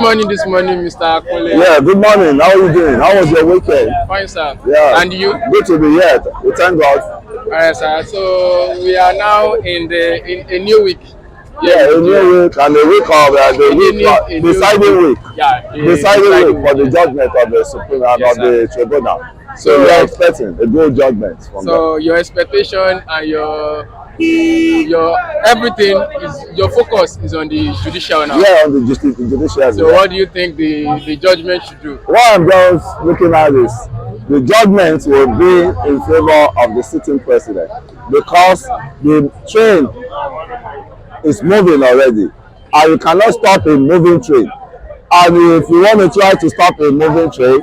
Good morning this morning, Mr. Akule. Yeah, good morning. How are you doing? How was your weekend? Fine, sir. Yeah. And you? Good to be here. We thank God. All right, sir. So we are now in a new week. Yeah, a new week and a week of the deciding week. Yeah, Deciding week for the judgment of the Supreme and Yes, of the tribunal. So So we are expecting a good judgment from them. so your expectation and your everything is your focus is on the judicial now. Yeah, on the judiciary. So what do you think the judgment should do? What I'm just looking at is the judgment will be in favor of the sitting president because the train is moving already and you cannot stop a moving train. And if you want to try to stop a moving train,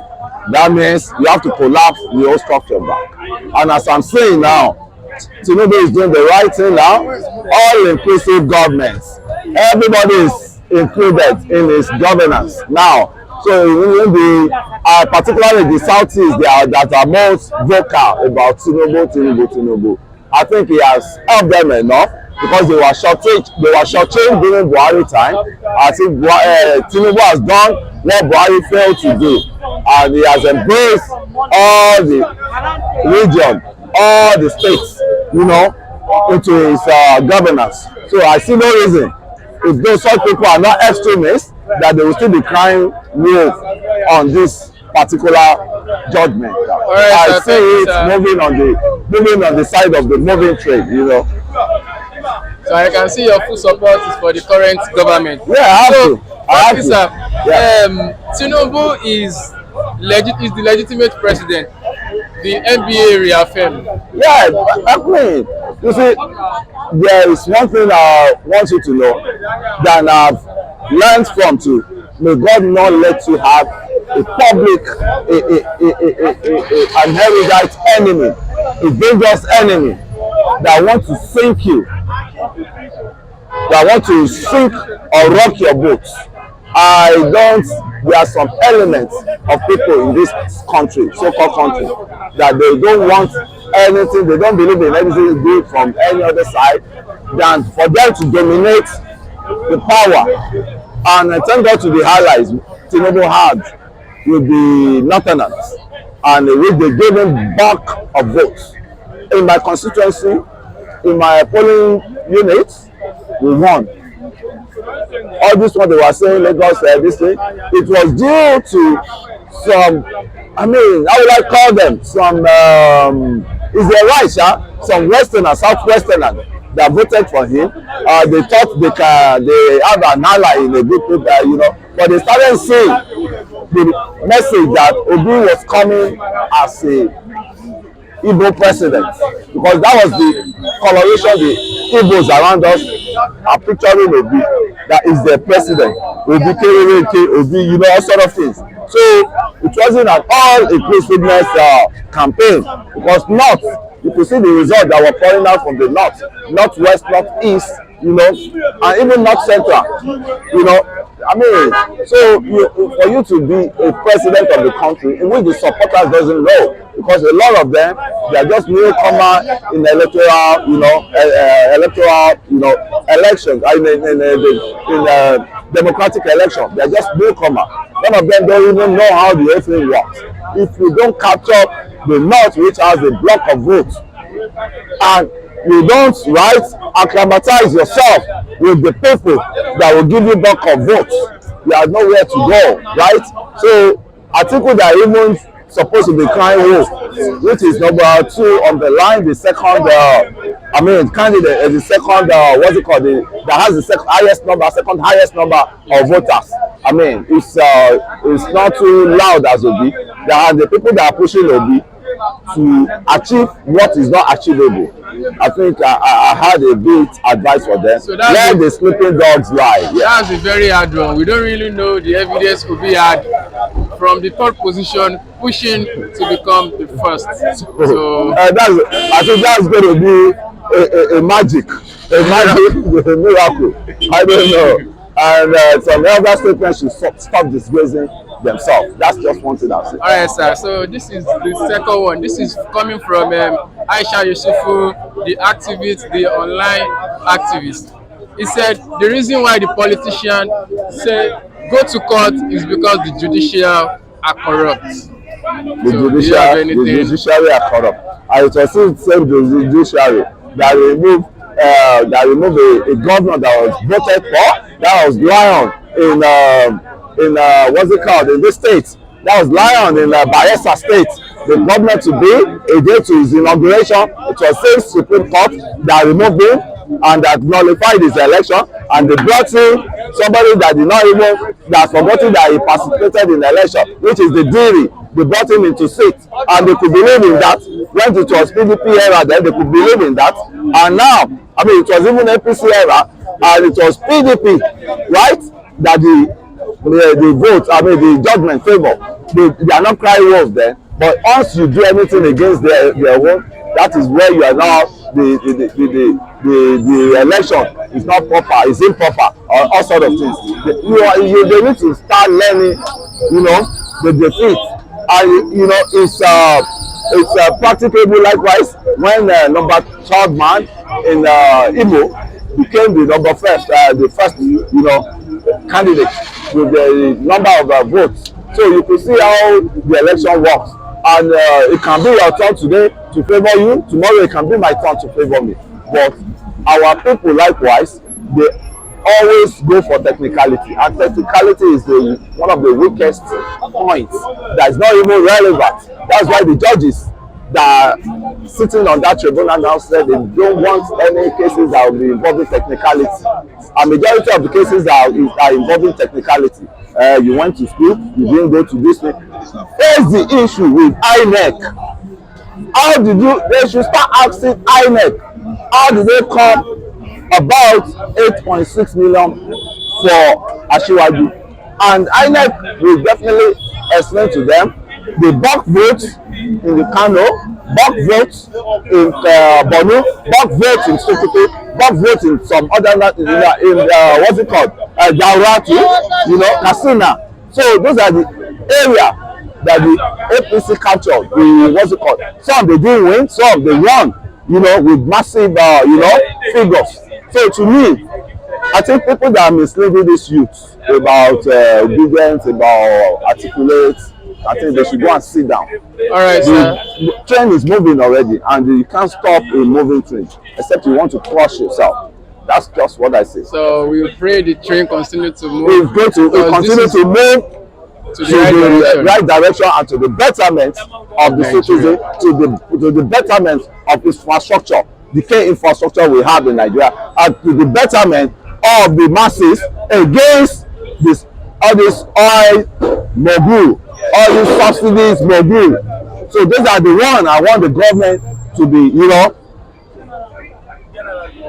that means you have to collapse the whole structure back. And as I'm saying now, Tinubu is doing the right thing now. All inclusive governments, everybody is included in his governance now. So in particularly the Southeast, that are most vocal about Tinubu. I think he has helped them enough because they were shortchanged during Buhari time. I think Tinubu has done what Buhari failed to do, and he has embraced all the region, all the states, into his governance. So I see no reason, if those such people are not extremists, that they will still be crying wolf on this particular judgment. Right, I see it moving on the side of the moving train. So I can see your full support is for the current government. Yeah, I have to. Sir, Yeah. Tinubu is the legitimate president. The NBA reaffirmed. Yeah, I mean, you see, there is one thing I want you to know that I've learned from too. May God not let you have a public, an erudite enemy, a dangerous enemy that want to sink you, that want to sink or rock your boat. There are some elements of people in this country, so-called country, that they don't want anything, they don't believe in anything good from any other side than for them to dominate the power. And thank God to the allies Tinubu had with the Northerners, and which they gave him bulk of votes. In my constituency, in my polling units, we won. All this one they were saying, Lagos, this thing, it was due to some, how would I call them? Some, is there right, some Westerners, Southwesterners that voted for him. They thought they have an ally in a good people, but they started seeing the message that Obi was coming as a Igbo president, because that was the coloration the Igbos around us are picturing Obi, that is the president. Obi, Obi, all sort of things. So it wasn't an all-inclusiveness campaign, because North, you could see the result that were pouring out from the North, Northwest, Northeast, and even North Central, so for you to be a president of the country in which the supporters doesn't know, because a lot of them, they are just newcomer in electoral, elections, in democratic election. They are just newcomer. Some of them don't even know how the whole thing works. If you don't capture the North, which has a block of votes, and you don't acclimatize yourself with the people that will give you block of votes, you have nowhere to go, right? So article that even supposed to be crying wolf, which is number 2 on the line, the second candidate, the second that has the second highest number of voters. It's not too loud as Obi. There are the people that are pushing Obi to achieve what is not achievable. I think I had a bit advice for them. So let the sleeping dogs lie. Yeah. That's a very hard one. We don't really know the evidence Obi had from the third position pushing to become the first. So I think that's going to be a magic, a miracle. I don't know. And some other statements should stop disgracing themselves. That's just one thing I'll say. All right, sir. So this is the second one. This is coming from Aisha Yesufu, the activist, the online activist. He said the reason why the politician say go to court is because the judicial are corrupt. The So do you have the anything? judiciary are corrupt. And it was still the same judiciary that removed a governor that was voted for, that was lion in what's it called, in this state, that was lion in Bayelsa state. The governor to be a day to his inauguration, it was same Supreme Court that removed him and that nullified his election, and they brought in somebody that did not even, that forgotten that he participated in the election, which is the Diri. They brought him into seat, and they could believe in that. When it was PDP era, then they could believe in that, and now, I mean, it was even APC era, and it was PDP, right, that the vote, I mean, the judgment favor. They are not crying wolf then, but once you do anything against their own, that is where you are now, the election is not proper, it's improper, or all sort of things. They need to start learning, the defeat. And it's practicable. Likewise, when number third man in Igbo became the first candidate with the number of votes. So you can see how the election works, and it can be your turn today to favor you, tomorrow it can be my turn to favor me. But our people, likewise, they always go for technicality, and technicality is one of the weakest points that is not even relevant. That's why the judges that are sitting on that tribunal now said they don't want any cases that will be involving technicality. A majority of the cases are involving technicality. You went to school, you didn't go to this thing. Here's the issue with INEC. They should start asking INEC, how did they come about 8.6 million for Asiwaju? And INEC will definitely explain to them the bulk votes in the Kano, bulk votes in Borno, bulk votes in Sokoto, bulk votes in some other what's it called, Daurati, Katsina. So those are the area that the APC captured. What's it called? Some they didn't win, some they won, with massive, figures. So to me, I think people that are misleading these youths about obedience, about articulate, I think they should go and sit down. All right, sir. The train is moving already, and you can't stop a moving train except you want to crush yourself. That's just what I say. So we pray the train continue to move. It's going to continue to move to the right direction and to the betterment of the citizen, to the betterment of infrastructure, the key infrastructure we have in Nigeria, and to the betterment of the masses against all this oil mogul, all these subsidies mogul. So those are the ones I want the government to be,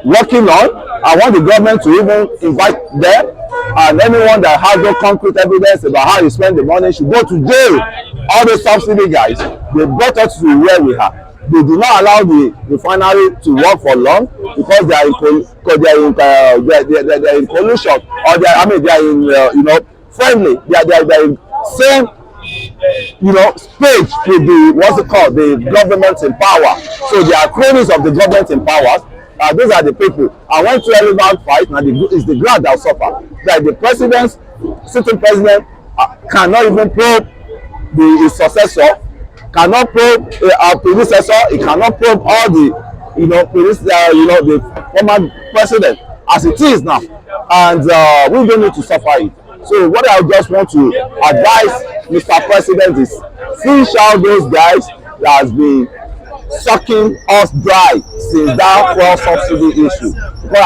working on. I want the government to even invite them, and anyone that has no concrete evidence about how you spend the money should go to jail. All the subsidy guys, they brought us to where we are. They do not allow the refinery to work for long because they are in collusion, or they are in friendly. They are in same stage with the government in power. So they are cronies of the government in power. Those are the people. And when two elephants fight, now it's the ground that will suffer. Like the sitting president cannot even probe his successor, cannot probe our predecessor. He cannot probe all the the former president as it is now, and we don't need to suffer it. So what I just want to advise Mr. President is fish out those guys that has been sucking us dry since that fuel subsidy issue. Because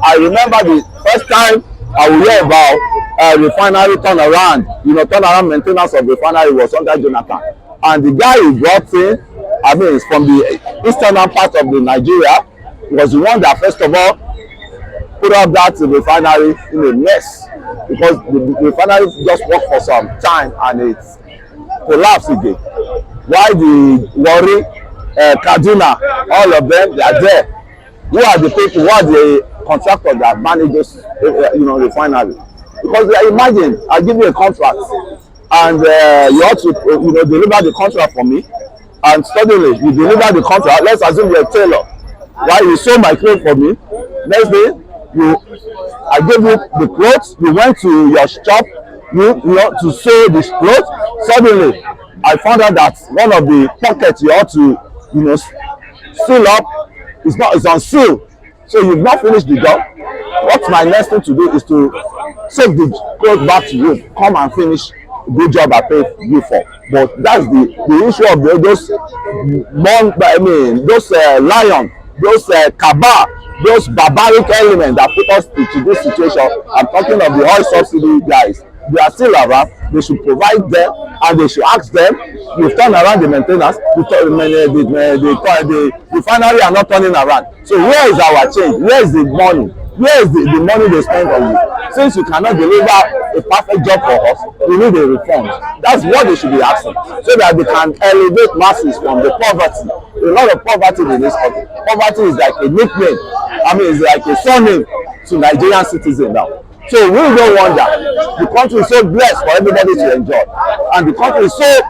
I remember the first time I will hear about refinery turnaround maintenance of refinery was under Jonathan. And the guy who brought in, is from the eastern part of the Nigeria, was the one that first of all put up that refinery in a mess, because the refinery just worked for some time and it collapsed again. Why the Warri, Kaduna, all of them, they are there. Who are the people? Who are the contractors that manage those, refinery? Because imagine, I give you a contract, and you have to, deliver the contract for me, and suddenly you deliver the contract. Let's assume you're a tailor, right? You sew my clothes for me. Next day, I gave you the clothes, you went to your shop, you know, to sew this clothes. Suddenly, I found out that one of the pockets you ought to, you know, seal up is on seal. So you've not finished the job. What my next thing to do is to take the clothes back to you, come and finish the good job I paid you for. But that's the issue of those those lion, those cabal, those barbaric elements that put us into this situation. I'm talking of the oil subsidy guys. They are still around. They should provide them, and they should ask them. You've turned around the maintenance. The refinery are not turning around. So where is our change? Where is the money? Where is the money they spend on you? Since you cannot deliver a perfect job for us, we need a reform. That's what they should be asking, so that they can elevate masses from the poverty. A lot of poverty in this country. Poverty is like a nickname. I mean, it's like a surname to Nigerian citizens now. So we don't want that. The country is so blessed for everybody to enjoy, and the country is so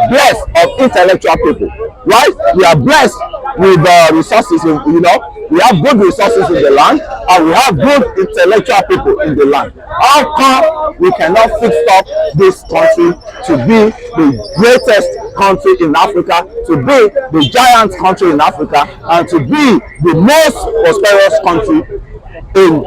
blessed of intellectual people, right? We are blessed with resources, you know. We have good resources in the land, and we have good intellectual people in the land. How come we cannot fix up this country to be the greatest country in Africa, to be the giant country in Africa, and to be the most prosperous country in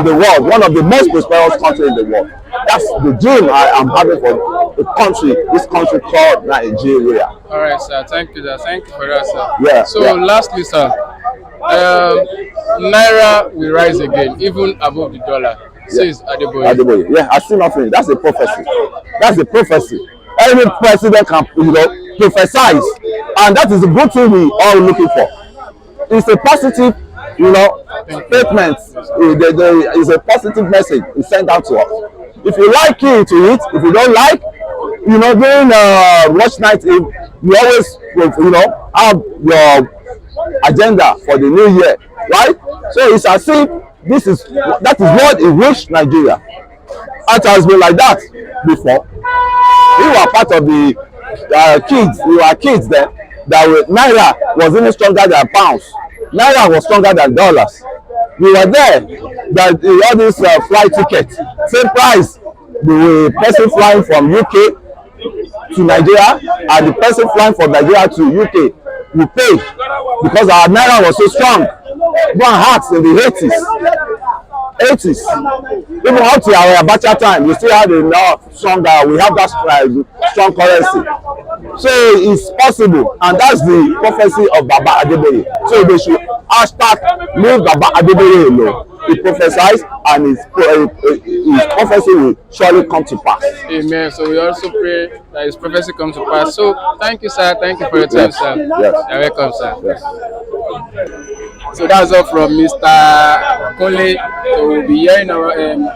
the world, one of the most prosperous countries in the world? That's the dream I am having for the country, this country called Nigeria. All right, sir. Thank you, sir. Thank you for that, sir. Yeah. So, yeah. lastly, sir, Naira will rise again, even above the dollar, says Adeboye. Adeboye. Yeah, I see nothing. That's a prophecy. That's a prophecy. Every president can, you know, prophesize, and that is a good thing we are looking for. It's a positive, you know, statement. It's a positive message it's sent out to us. If you like it, to it. If you don't like, you know, during watch night, you always, you know, have your agenda for the new year, right? So it's as if that is what it wish Nigeria. It has been like that before. We were part of the kids. We were kids then. Naira was even stronger than pounds. Naira was stronger than dollars. We were there. That all these flight tickets, same price. The person flying from UK to Nigeria and the person flying from Nigeria to UK, we paid because our Naira was so strong. Go and ask in the 80s, even up to our Abacha time, we still had enough stronger. We have that strong currency. So it's possible, and that's the prophecy of Baba Adeboye. So they should leave Baba Adeboye alone. He prophesies, and his prophecy will surely come to pass. Amen. So we also pray that his prophecy comes to pass. So thank you, sir. Thank you for your time, sir. Yes. You're welcome, sir. Yes. So that's all from Mr. Kole. So we'll be hearing our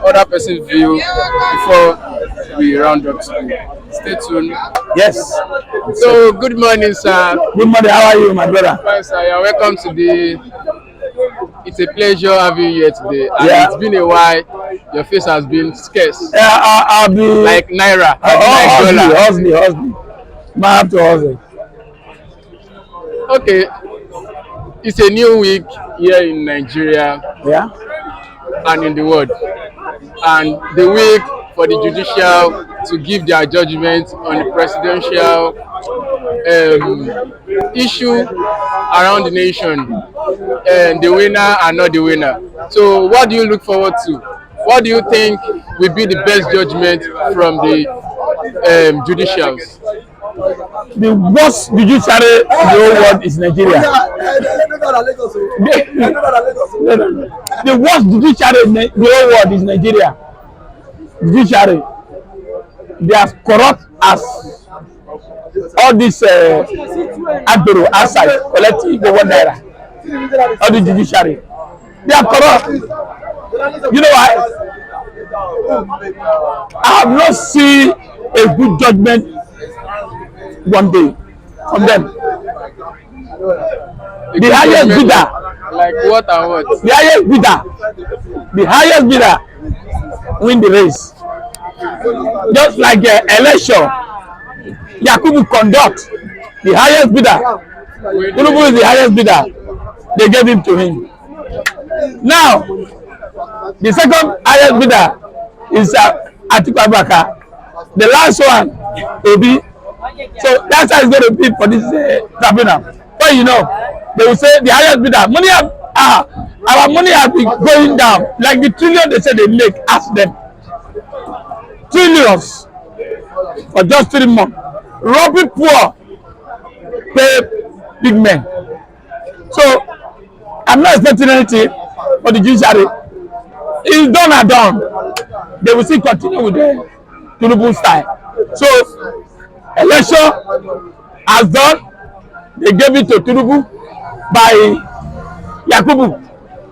other person's view before we round up. Stay tuned. Yes. So good morning, sir. Good morning. How are you, my brother? Fine, sir. You're welcome to the. It's a pleasure having you here today. And yeah. It's been a while. Your face has been scarce. Yeah, I'll be like Naira. Like hustle. Might have to hustle. Okay. It's a new week here in Nigeria. Yeah. And in the world. And the week for the judicial to give their judgment on the presidential issue around the nation, and the winner and not the winner. So what do you look forward to? What do you think will be the best judgment from the judicials? The worst judiciary in the whole world is Nigeria. The worst judiciary in the whole world is Nigeria. Judiciary. They are corrupt as all this Agbero outside collecting over Naira. All the judiciary. They are corrupt. You know why? I have not seen a good judgment one day from them. The highest bidder. Like what and what? The highest bidder win the race. Just like election, Yakubu conduct the highest bidder. Tinubu is the highest bidder. They gave him to him. Now, the second highest bidder is Atiku Abubakar. The last one will be, so that's how it's going to be for this tribunal. But you know, they will say the highest bidder, money have, our money has been going down. Like the trillion they say they make, ask them. Trillions for just 3 months. Robbing poor, pay big men. So I'm not expecting anything for the judiciary. It's done and done. They will still continue with the Tinubu style. So election has done. They gave it to Tinubu by Yakubu.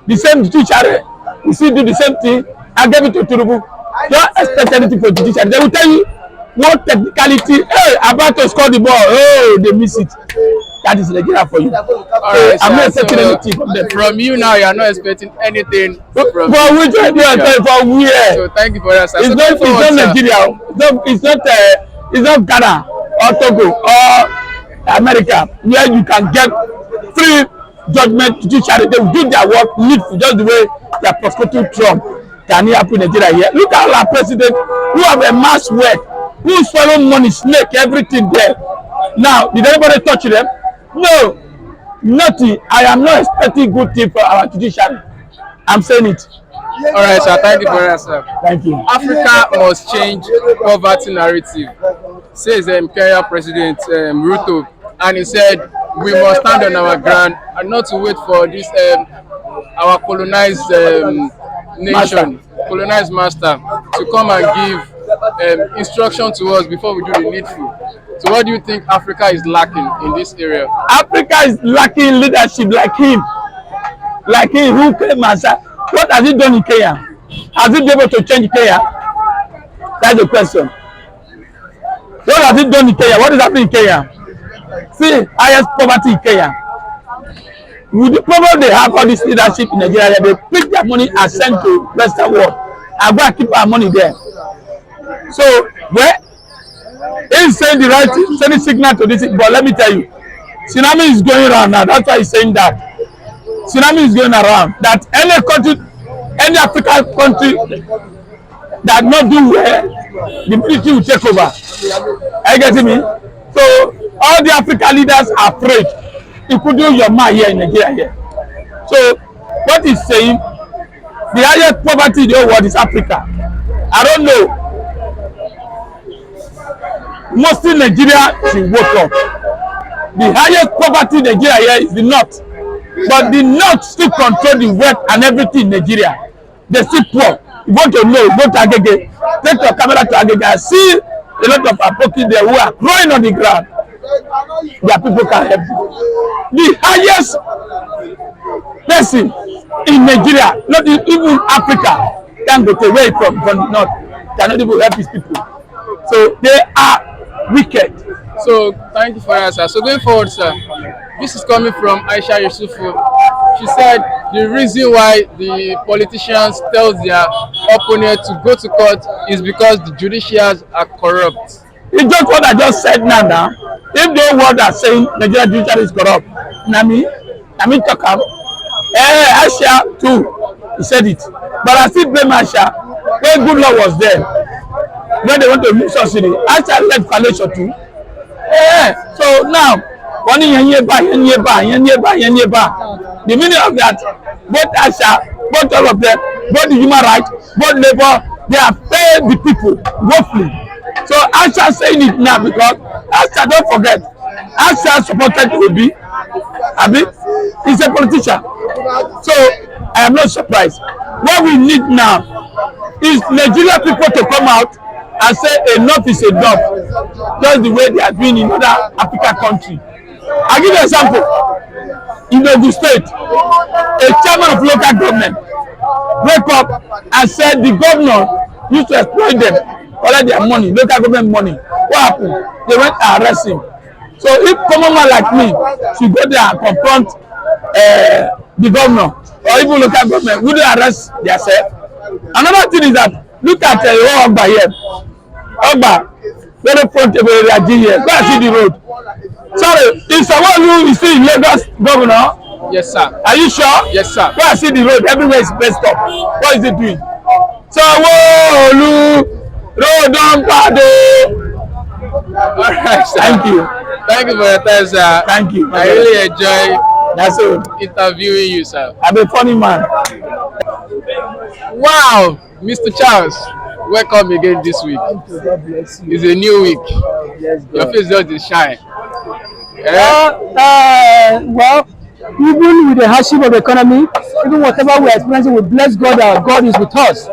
The same judiciary, we still do the same thing. I gave it to Tinubu. Don't expect anything for judiciary. They will tell you what technicality. Hey, about to score the ball. Oh, they miss it. That is Nigeria for you. Right, I'm not expecting anything from them. From you now, you are not expecting anything from For which one you are telling for where? So thank you for that, sir. It's not Nigeria. It's not Ghana or Togo or America where you can get free judgment judiciary. They will do their work needful, just the way they are prosecuting Trump. Can it happen in Nigeria here? Look at our president who have a mass work, who swallow money, snake, everything there. Now, did anybody touch them? No, nothing. I am not expecting good thing for our judiciary. I'm saying it. All right, sir. Thank you for that, sir. Thank you. Africa must change poverty narrative, says Kenya President Ruto, and he said we must stand on our ground and not to wait for this our colonized nation, colonized master, to come and give instruction to us before we do the needful. So what do you think Africa is lacking in this area? Africa is lacking leadership like him. Like him who came and said, what has he done in Kenya? Has he been able to change Kenya? That's the question. What has he done in Kenya? What is happening in Kenya? See, highest poverty in Kenya. With the problem they have all this leadership in Nigeria, they pick their money and send to Western world and go and keep our money there. So, where? He's saying the right thing, sending signal to this, but let me tell you, tsunami is going around now. That's why he's saying that. Tsunami is going around. That any country, any African country that not do well, the military will take over. Are you getting me? So all the African leaders are afraid. Including your man here in Nigeria here. So what he's saying, the highest poverty in the whole world is Africa. I don't know. Mostly Nigeria should wake up. The highest poverty in Nigeria here is the north. But the north still control the wealth and everything in Nigeria. They still poor. You want to know, go to Agege. Take your camera to Agege and see a lot of Apoki there who are crying on the ground. Their people can help you. The highest person in Nigeria, not even Africa, can go away from the north. Cannot even help his people. So they are wicked. So thank you for that, sir. So going forward, sir, this is coming from Aisha Yesufu. She said the reason why the politicians tell their opponent to go to court is because the judiciaries are corrupt. It's just what I just said now. If the word are saying Nigeria judiciary is corrupt, Nami talk about. Aisha too, he said it. But I still blame Aisha. When good law was there, when they want to use subsidy, Aisha led coalition too. So now, one nearby. The meaning of that, both Aisha, both all of them, both the human rights, both labor, they have paid the people roughly. So Aisha saying it now because Aisha, don't forget, Aisha supported Obi. Abi, he's a politician. So I am not surprised. What we need now is Nigeria people to come out and say enough is enough, just the way they are doing in other African countries. I'll give you an example. In Ogun State, a chairman of local government wake up and said the governor used to exploit them, collect their money, local government money. What happened? They went and arrest him. So if common man like me should go there and confront the governor or even local government, would they arrest themselves? Another thing is that look at Ogba here. Ogba, very front of area here. Go and see the road. Sorry, is someone who is still in Lagos governor Yes, sir. Are you sure? Yes, sir. When I see the road, everywhere is messed up. What is it doing? Sanwo-Olu, road don bad o. All right, sir. Thank you. Thank you for your time, sir. Thank you. I really enjoy That's all. interviewing you, sir. I'm a funny man. Wow, Mr. Charles, welcome again this week. God bless you. It's a new week. Yes, Your face just dey shine. Well, even with the hardship of the economy, even whatever we are experiencing, we bless God that God is with us.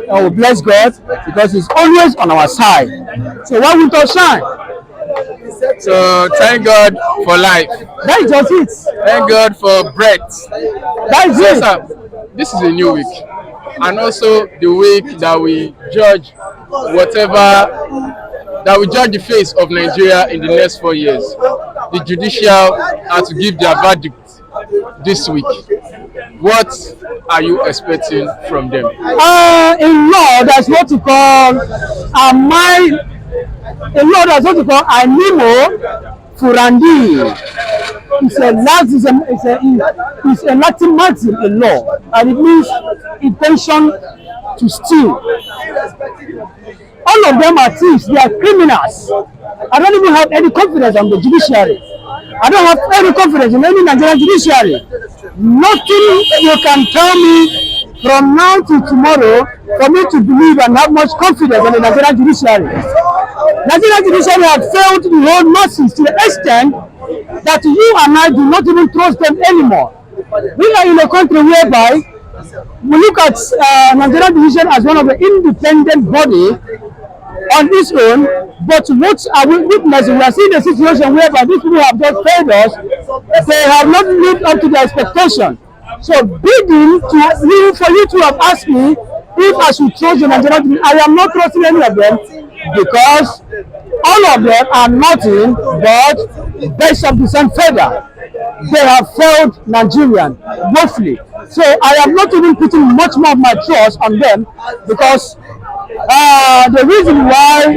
And we bless God because He's always on our side. So why won't us shine? So thank God for life. That is just it. Thank God for breath. That is Yes, it. sir. This is a new week, and also the week that we judge the face of Nigeria in the next 4 years. The judicial are to give their verdict this week. What are you expecting from them? In law, there's what you call animo furandi. It's a Latin maxim in law, and it means intention to steal. All of them are thieves. They are criminals. I don't even have any confidence on the judiciary. I don't have any confidence in any Nigerian judiciary. Nothing you can tell me from now to tomorrow for me to believe and have much confidence in the Nigerian judiciary. Nigerian judiciary have failed the whole masses to the extent that you and I do not even trust them anymore. We are in a country whereby we look at Nigerian judiciary as one of the independent body on its own, but what are we witnessing? We are seeing a situation whereby these people have just failed us. They have not lived up to their expectation. So bidding to you for you to have asked me if I should trust the Nigerian judiciary, I am not trusting any of them because all of them are nothing but best of the same feather. They have failed Nigerian mostly. So I am not even putting much more of my trust on them because the reason why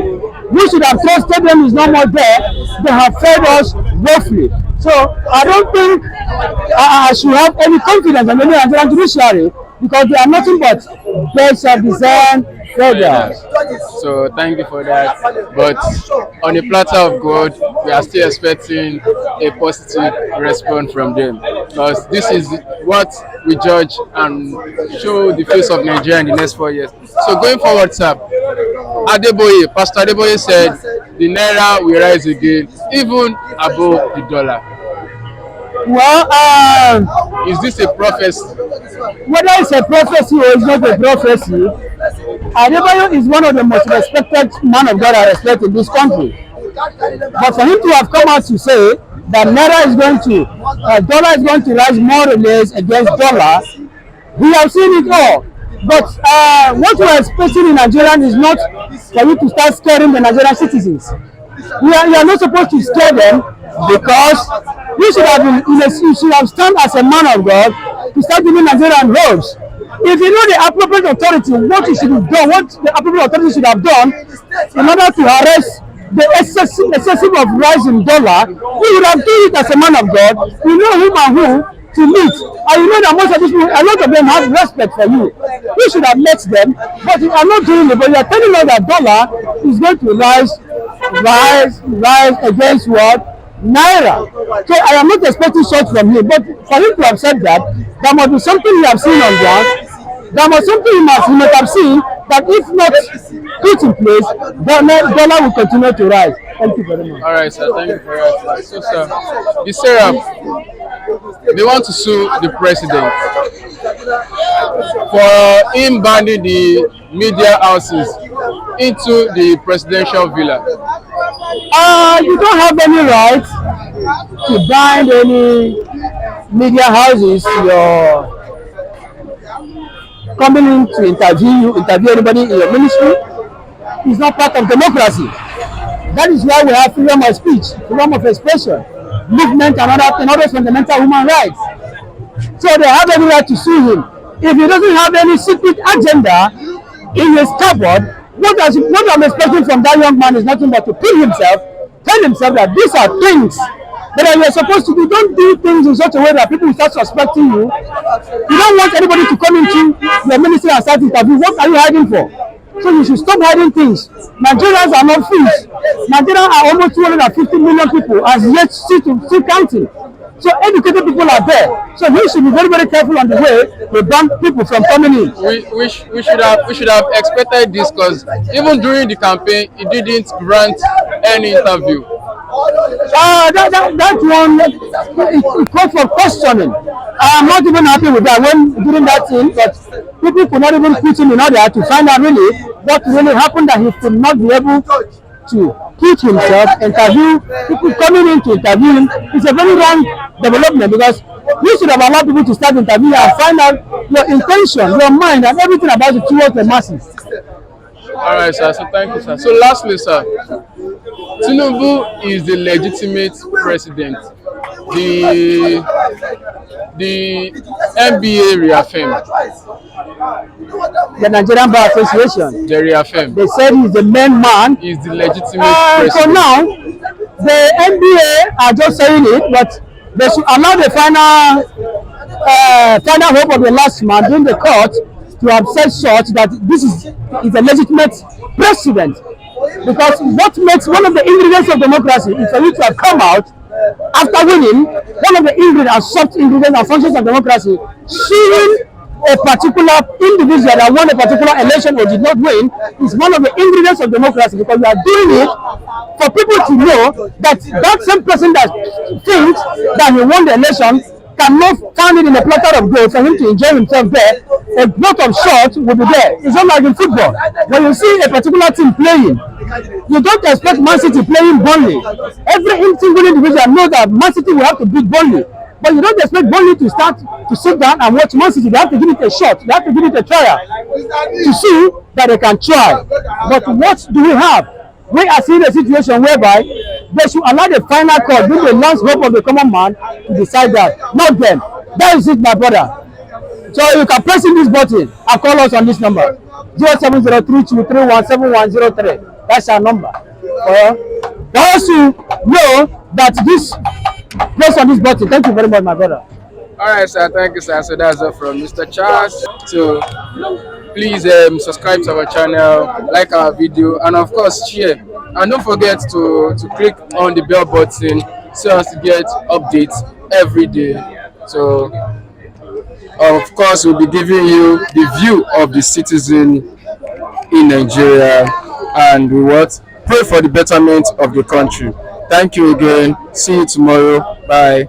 we should have trusted them is no more there. They have failed us woefully. So I don't think I should have any confidence in the Nigerian judiciary because they are nothing but best of the same feather. So thank you for that. But on a platter of gold, we are still expecting a positive response from them because this is what we judge and show the face of Nigeria in the next 4 years. So going forward, sir, Pastor Adeboye said the naira will rise again, even above the dollar. Well, is this a prophecy? Whether it's a prophecy or it's not a prophecy, Adebayo is one of the most respected man of God I respect in this country. But for him to have come out to say that naira is going to, dollar is going to rise more or less against dollar, we have seen it all. But what we are expecting in Nigeria is not for you to start scaring the Nigerian citizens. You are not supposed to scare them because you should have stand as a man of God to start giving Nigerian hopes. If you know the appropriate authority, what you should have done, what the appropriate authority should have done in order to arrest the excessive of rise in dollar, you would have done it as a man of God. You know whom and who to meet, and you know that most of these people, a lot of them have respect for you. You should have met them, but you are not doing it. But you are telling us that dollar is going to rise against what? Naira. So I am not expecting such from him, but for him to have said that, there must be something you have seen on ground. There must something you must have seen that if not put in place, dollar will continue to rise. Thank you very much. All right, sir. Thank you for your advice. So, sir, the Seraph, they want to sue the president for him banning the media houses into the presidential villa. You don't have any right to bind any media houses. You're coming in to interview anybody in your ministry. It's not part of democracy. That is why we have freedom of speech, freedom of expression, movement, and other fundamental human rights. So they have every right to sue him. If he doesn't have any secret agenda in his cupboard, what I'm expecting from that young man is nothing but to tell himself that these are things But then you're supposed to don't do things in such a way that people will start suspecting you. You don't want anybody to come into your ministry and start interview. What are you hiding for? So you should stop hiding things. Nigerians are not fools. Nigerians are almost 250 million people, as yet still counting. So educated people are there. So we should be very, very careful on the way we ban people from coming in. We should have expected this, because even during the campaign, he didn't grant any interview. That one, it calls for questioning. I'm not even happy with that when during that thing, but people could not even put him in order to find out really what really happened, that he could not be able to put himself, interview people coming in to interview him. It's a very wrong development, because you should have allowed people to start interviewing and find out your intention, your mind, and everything about it towards the masses. All right, sir. So thank you, sir. So lastly, sir, Tinubu is the legitimate president. The NBA reaffirmed. The Nigerian Bar Association. They reaffirmed. They said he's the main man. He's the legitimate president. For now, the NBA are just saying it, but they should allow the final hope of the last man in the court to have said such that this is a legitimate president. Because what makes one of the ingredients of democracy is for you to have come out after winning. One of the ingredients and soft ingredients and functions of democracy, seeing a particular individual that won a particular election or did not win, is one of the ingredients of democracy, because you are doing it for people to know that that same person that thinks that he won the election cannot find it in a platter of gold for him to enjoy himself there. A lot of shots will be there. It's not like in football. When you see a particular team playing, you don't expect Man City playing Burnley. Every single individual knows that Man City will have to beat Burnley. But you don't expect Burnley to start to sit down and watch Man City. They have to give it a shot. They have to give it a trial to see that they can try. But what do we have? We are seeing a situation whereby they should allow the final court, being the last hope of the common man, to decide that, not them. That is it, my brother. So you can press in this button and call us on this number, 0703231710. That's our number. Those who know that this, press on this button. Thank you very much, my brother. All right, sir. Thank you, sir. So that's all from Mr. Charles. So please subscribe to our channel, like our video, and of course share. And don't forget to click on the bell button so as to get updates every day. So of course we'll be giving you the view of the citizen in Nigeria, and we pray for the betterment of the country. Thank you again. See you tomorrow. Bye.